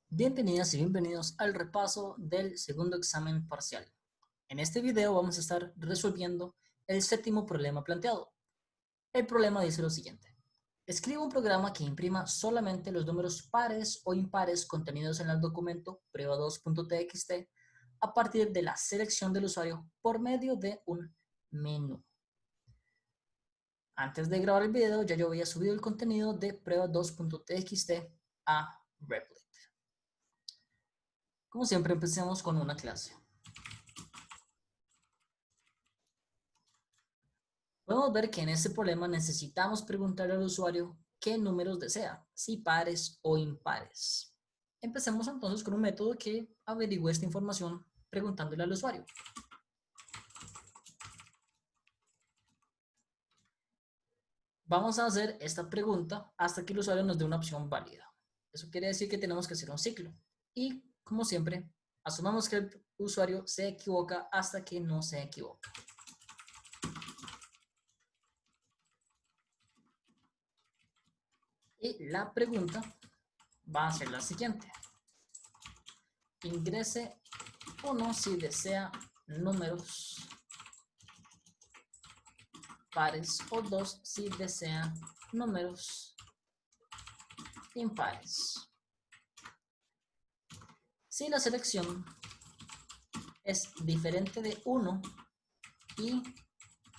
Bienvenidas y bienvenidos al repaso del segundo examen parcial. En este video vamos a estar resolviendo el séptimo problema planteado. El problema dice lo siguiente. Escriba un programa que imprima solamente los números pares o impares contenidos en el documento prueba2.txt a partir de la selección del usuario por medio de un menú. Antes de grabar el video ya yo había subido el contenido de prueba2.txt a Replit. Como siempre, empecemos con una clase. Podemos ver que en este problema necesitamos preguntarle al usuario qué números desea, si pares o impares. Empecemos entonces con un método que averigüe esta información preguntándole al usuario. Vamos a hacer esta pregunta hasta que el usuario nos dé una opción válida. Eso quiere decir que tenemos que hacer un ciclo. Y, como siempre, asumamos que el usuario se equivoca hasta que no se equivoca. Y la pregunta va a ser la siguiente. Ingrese 1 si desea números pares o 2 si desea números impares. Si la selección es diferente de 1 y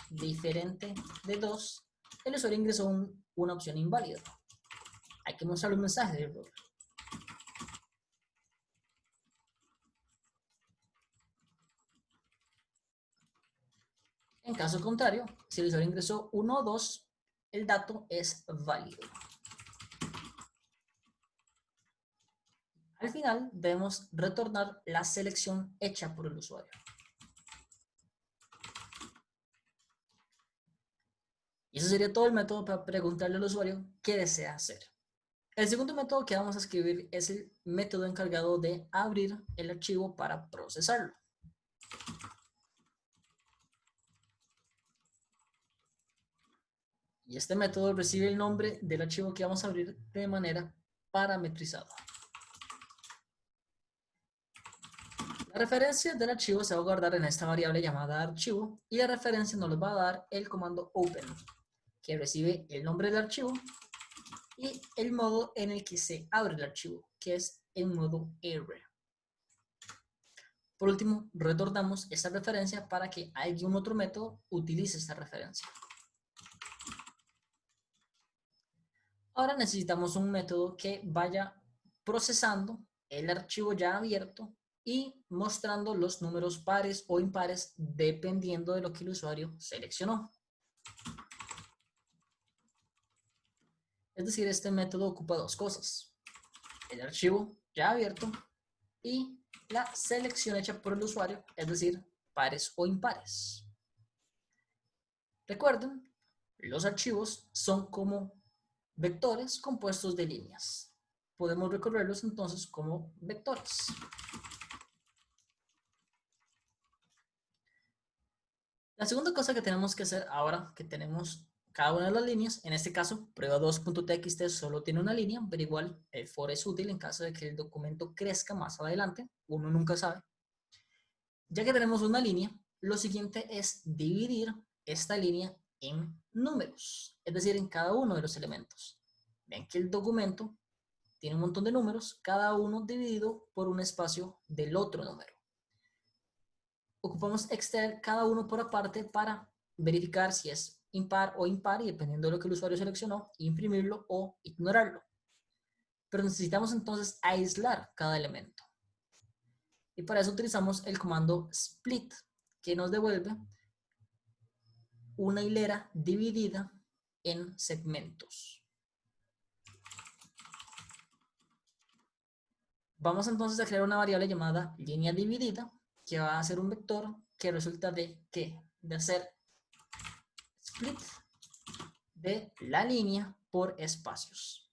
diferente de 2, el usuario ingresó una opción inválida. Hay que mostrar un mensaje de error. En caso contrario, si el usuario ingresó 1 o 2, el dato es válido. Al final debemos retornar la selección hecha por el usuario. Y eso sería todo el método para preguntarle al usuario qué desea hacer. El segundo método que vamos a escribir es el método encargado de abrir el archivo para procesarlo. Y este método recibe el nombre del archivo que vamos a abrir de manera parametrizada. La referencia del archivo se va a guardar en esta variable llamada archivo y la referencia nos va a dar el comando open, que recibe el nombre del archivo y el modo en el que se abre el archivo, que es en modo R. Por último, retornamos esta referencia para que algún otro método utilice esta referencia. Ahora necesitamos un método que vaya procesando el archivo ya abierto y mostrando los números pares o impares dependiendo de lo que el usuario seleccionó. Es decir, este método ocupa dos cosas: el archivo ya abierto y la selección hecha por el usuario, es decir, pares o impares. Recuerden, los archivos son como vectores compuestos de líneas. Podemos recorrerlos entonces como vectores. La segunda cosa que tenemos que hacer ahora que tenemos cada una de las líneas, en este caso prueba2.txt solo tiene una línea, pero igual el for es útil en caso de que el documento crezca más adelante, uno nunca sabe. Ya que tenemos una línea, lo siguiente es dividir esta línea en números, es decir, en cada uno de los elementos. Ven que el documento tiene un montón de números, cada uno dividido por un espacio del otro número. Ocupamos extraer cada uno por aparte para verificar si es impar o impar y dependiendo de lo que el usuario seleccionó, imprimirlo o ignorarlo. Pero necesitamos entonces aislar cada elemento. Y para eso utilizamos el comando split, que nos devuelve una hilera dividida en segmentos. Vamos entonces a crear una variable llamada línea dividida, que va a ser un vector que resulta de ¿qué? De hacer split de la línea por espacios.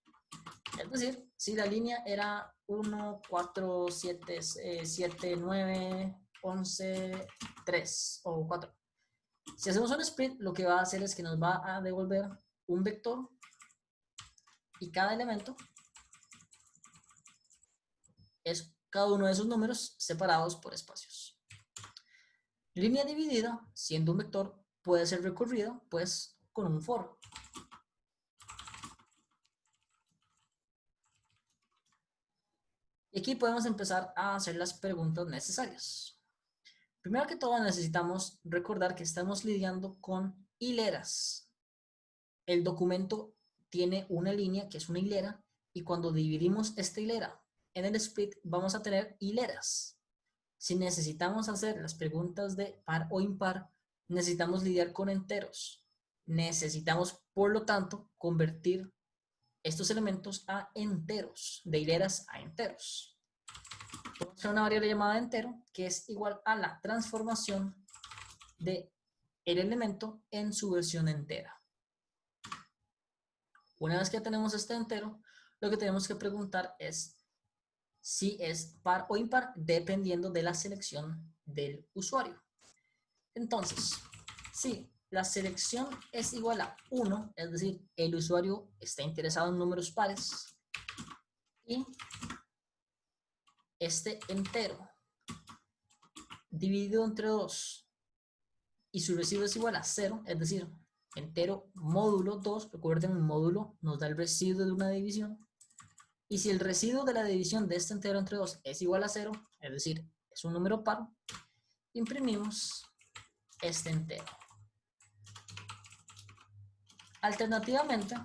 Es decir, si la línea era 1, 4, 7, 7, 9, 11, 3 o 4. Si hacemos un split, lo que va a hacer es que nos va a devolver un vector y cada elemento es cada uno de esos números separados por espacios. Línea dividida, siendo un vector, puede ser recorrida, pues, con un for. Y aquí podemos empezar a hacer las preguntas necesarias. Primero que todo, necesitamos recordar que estamos lidiando con hileras. El documento tiene una línea que es una hilera, y cuando dividimos esta hilera en el split, vamos a tener hileras. Si necesitamos hacer las preguntas de par o impar, necesitamos lidiar con enteros. Necesitamos, por lo tanto, convertir estos elementos a enteros, de hileras a enteros. Vamos a una variable llamada entero, que es igual a la transformación de el elemento en su versión entera. Una vez que tenemos este entero, lo que tenemos que preguntar es si es par o impar, dependiendo de la selección del usuario. Entonces, si la selección es igual a 1, es decir, el usuario está interesado en números pares, y este entero dividido entre 2 y su residuo es igual a 0, es decir, entero módulo 2, recuerden, un módulo nos da el residuo de una división, y si el residuo de la división de este entero entre 2 es igual a 0, es decir, es un número par, imprimimos este entero. Alternativamente,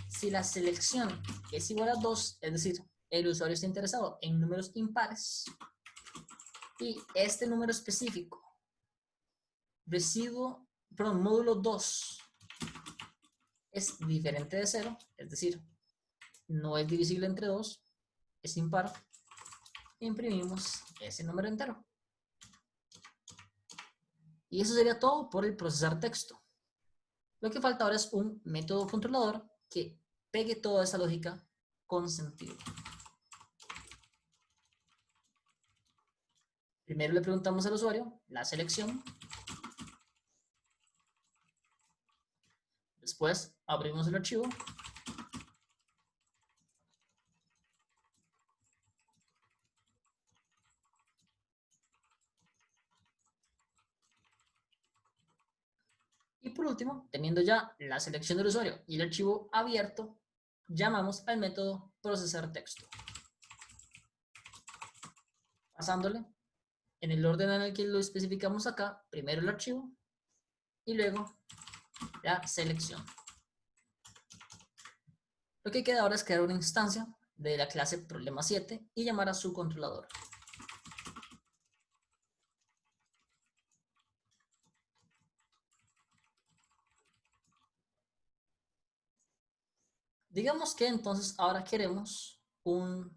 si la selección es igual a 2, es decir, el usuario está interesado en números impares, y este número específico, módulo 2, es diferente de 0, es decir, no es divisible entre 2, es impar, imprimimos ese número entero. Y eso sería todo por el procesar texto. Lo que falta ahora es un método controlador que pegue toda esa lógica con sentido. Primero le preguntamos al usuario la selección. Después abrimos el archivo. Y por último, teniendo ya la selección del usuario y el archivo abierto, llamamos al método procesar texto, pasándole en el orden en el que lo especificamos acá, primero el archivo y luego la selección. Lo que queda ahora es crear una instancia de la clase problema 7 y llamar a su controlador. Digamos que entonces ahora queremos un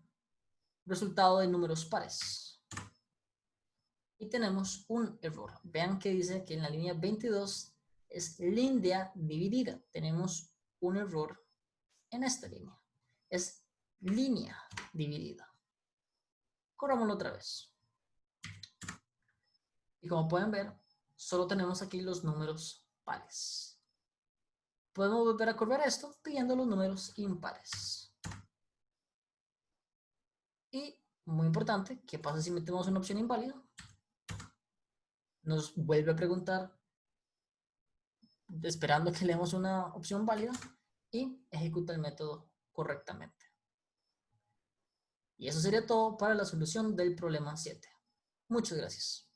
resultado de números pares. Y tenemos un error. Vean que dice que en la línea 22 es línea dividida. Tenemos un error en esta línea. Es línea dividida. Corrámoslo otra vez. Y como pueden ver, solo tenemos aquí los números pares. Podemos volver a correr esto pidiendo los números impares. Y, muy importante, ¿qué pasa si metemos una opción inválida? Nos vuelve a preguntar, esperando que leemos una opción válida, y ejecuta el método correctamente. Y eso sería todo para la solución del problema 7. Muchas gracias.